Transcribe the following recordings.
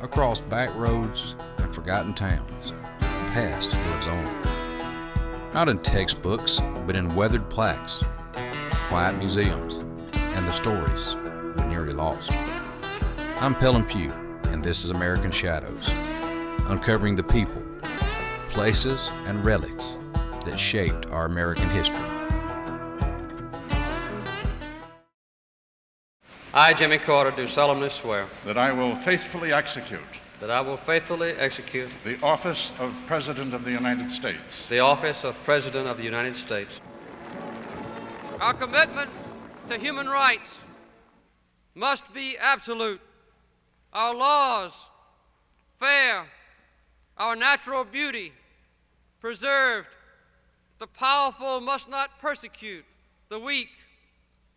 Across back roads and forgotten towns, the past lives on. Not in textbooks, but in weathered plaques, quiet museums, and the stories we nearly lost. I'm Pelham Pugh, and this is American Shadows, uncovering the people, places, and relics that shaped our American history. I, Jimmy Carter, do solemnly swear that I will faithfully execute that I will faithfully execute the office of President of the United States the office of President of the United States. Our commitment to human rights must be absolute. Our laws fair, our natural beauty preserved. The powerful must not persecute the weak,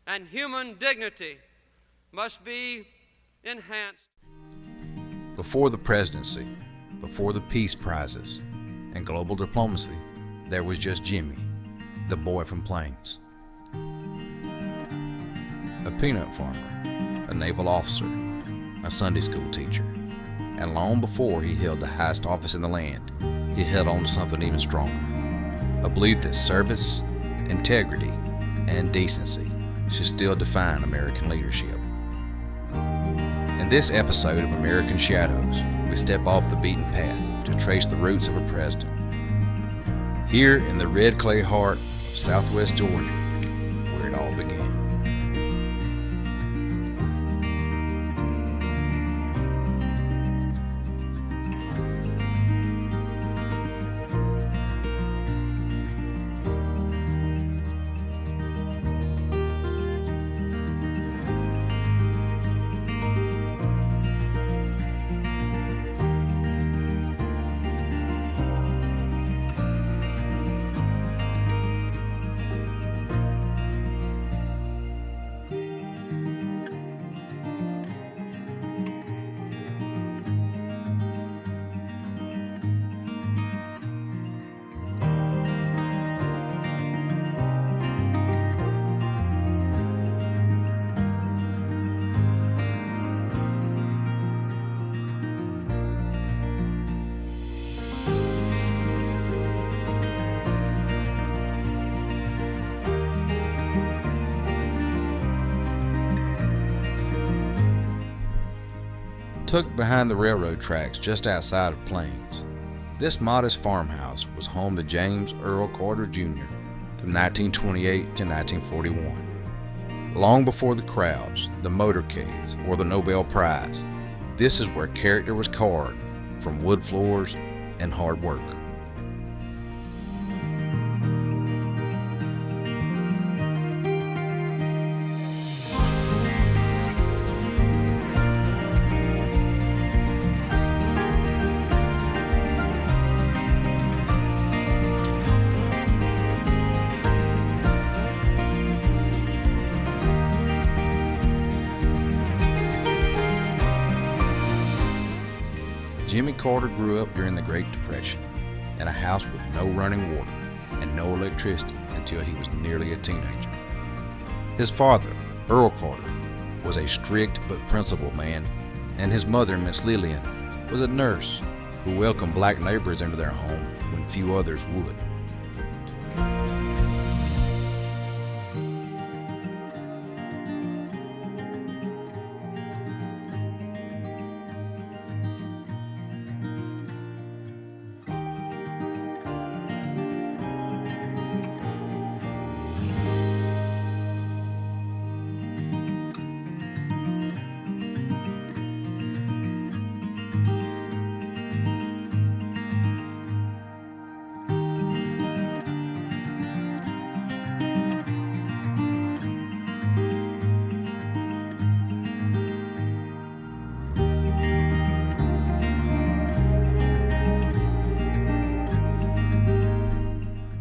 and human dignity must be enhanced. Before the presidency, before the peace prizes, and global diplomacy, there was just Jimmy, the boy from Plains. A peanut farmer, a naval officer, a Sunday school teacher, and long before he held the highest office in the land, he held on to something even stronger, a belief that service, integrity, and decency should still define American leadership. In this episode of American Shadows, we step off the beaten path to trace the roots of a president. Here in the red clay heart of southwest Georgia, where it all began. Tucked behind the railroad tracks just outside of Plains, this modest farmhouse was home to James Earl Carter Jr. from 1928 to 1941. Long before the crowds, the motorcades, or the Nobel Prize, this is where character was carved from wood floors and hard work. Jimmy Carter grew up during the Great Depression in a house with no running water and no electricity until he was nearly a teenager. His father, Earl Carter, was a strict but principled man, and his mother, Miss Lillian, was a nurse who welcomed black neighbors into their home when few others would.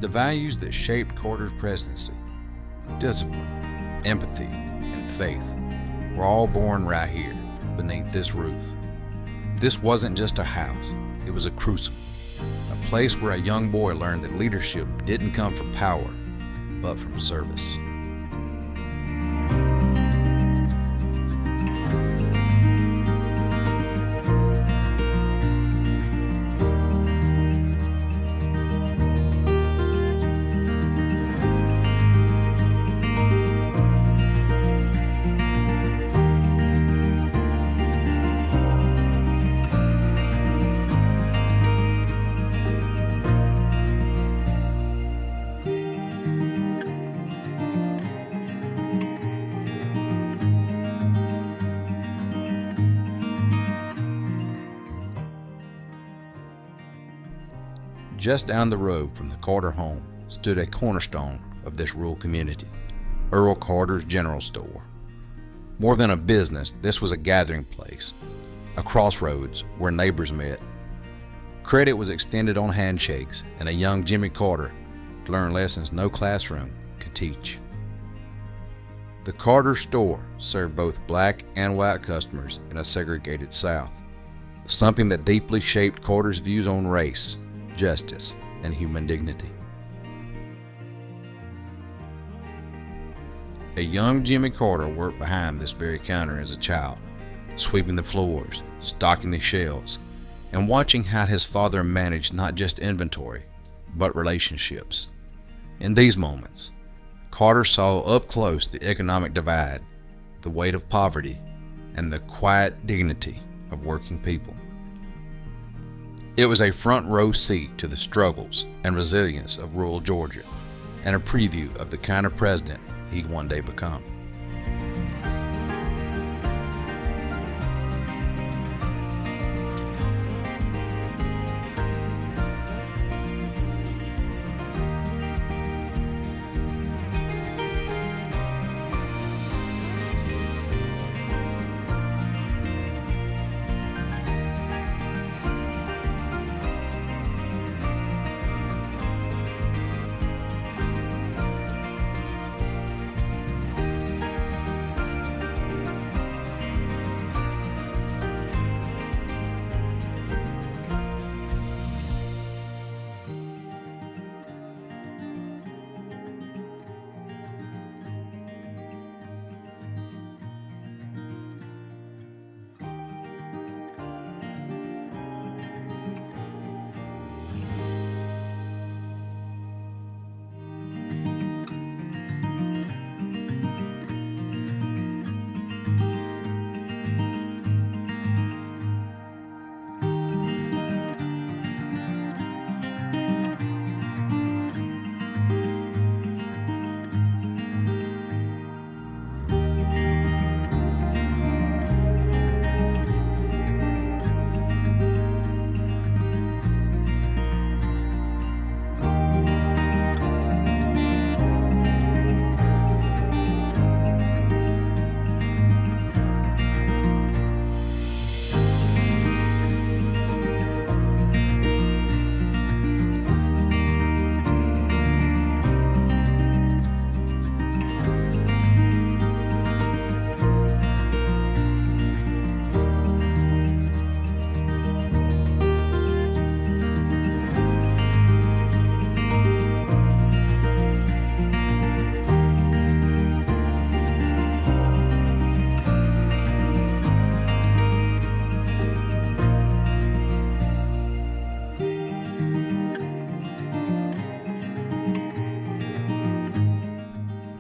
The values that shaped Carter's presidency, discipline, empathy, and faith, were all born right here, beneath this roof. This wasn't just a house, it was a crucible, a place where a young boy learned that leadership didn't come from power, but from service. Just down the road from the Carter home stood a cornerstone of this rural community, Earl Carter's General Store. More than a business, this was a gathering place, a crossroads where neighbors met. Credit was extended on handshakes, and a young Jimmy Carter learned lessons no classroom could teach. The Carter store served both black and white customers in a segregated South, something that deeply shaped Carter's views on race, justice, and human dignity. A young Jimmy Carter worked behind this very counter as a child, sweeping the floors, stocking the shelves, and watching how his father managed not just inventory, but relationships. In these moments, Carter saw up close the economic divide, the weight of poverty, and the quiet dignity of working people. It was a front row seat to the struggles and resilience of rural Georgia, and a preview of the kind of president he'd one day become.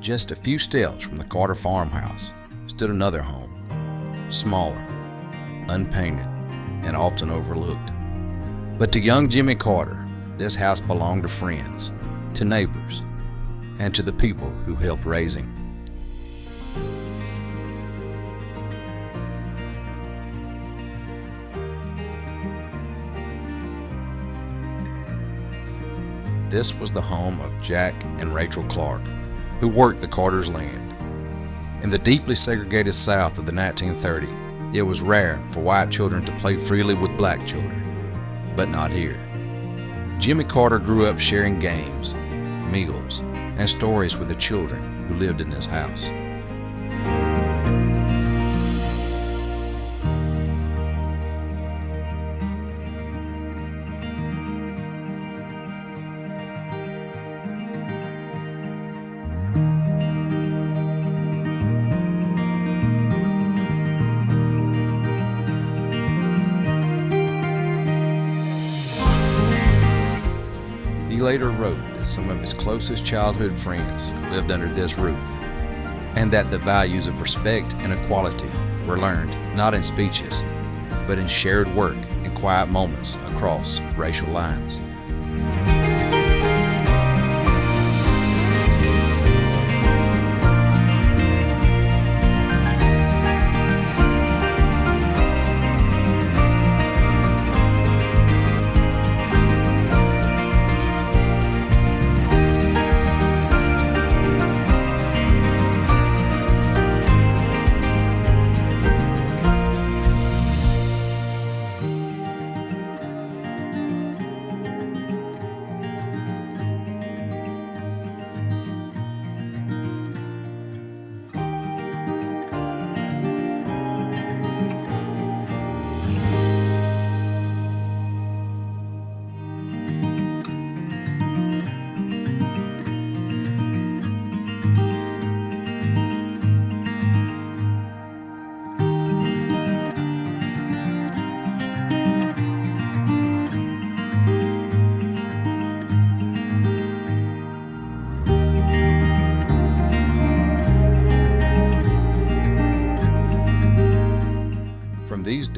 Just a few steps from the Carter farmhouse stood another home, smaller, unpainted, and often overlooked. But to young Jimmy Carter, this house belonged to friends, to neighbors, and to the people who helped raise him. This was the home of Jack and Rachel Clark, who worked the Carter's land. In the deeply segregated South of the 1930s, it was rare for white children to play freely with black children, but not here. Jimmy Carter grew up sharing games, meals, and stories with the children who lived in this house. He later wrote that some of his closest childhood friends lived under this roof, and that the values of respect and equality were learned not in speeches, but in shared work and quiet moments across racial lines.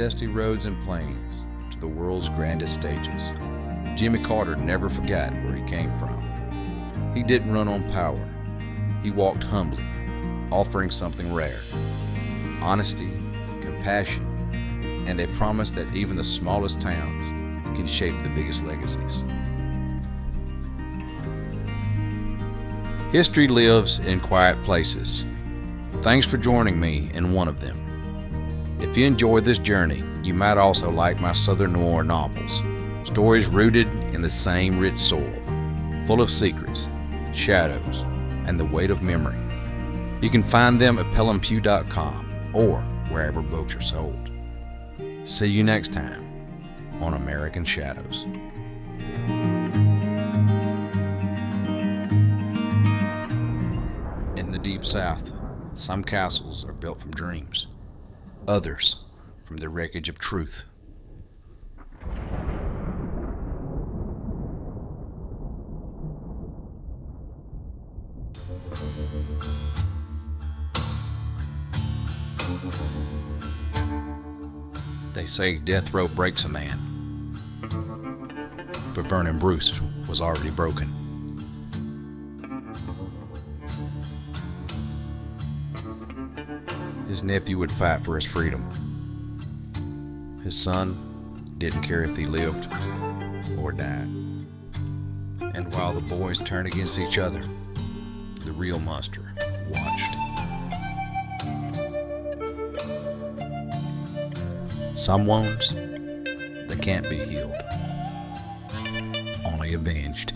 dusty roads and plains to the world's grandest stages, Jimmy Carter never forgot where he came from. He didn't run on power. He walked humbly, offering something rare: honesty, compassion, and a promise that even the smallest towns can shape the biggest legacies. History lives in quiet places. Thanks for joining me in one of them. If you enjoy this journey, you might also like my Southern noir novels, stories rooted in the same rich soil, full of secrets, shadows, and the weight of memory. You can find them at pelhampugh.com or wherever books are sold. See you next time on American Shadows. In the Deep South, some castles are built from dreams, others from the wreckage of truth. They say death row breaks a man, but Vernon Bruce was already broken. His nephew would fight for his freedom. His son didn't care if he lived or died. And while the boys turned against each other, the real monster watched. Some wounds, they can't be healed, only avenged.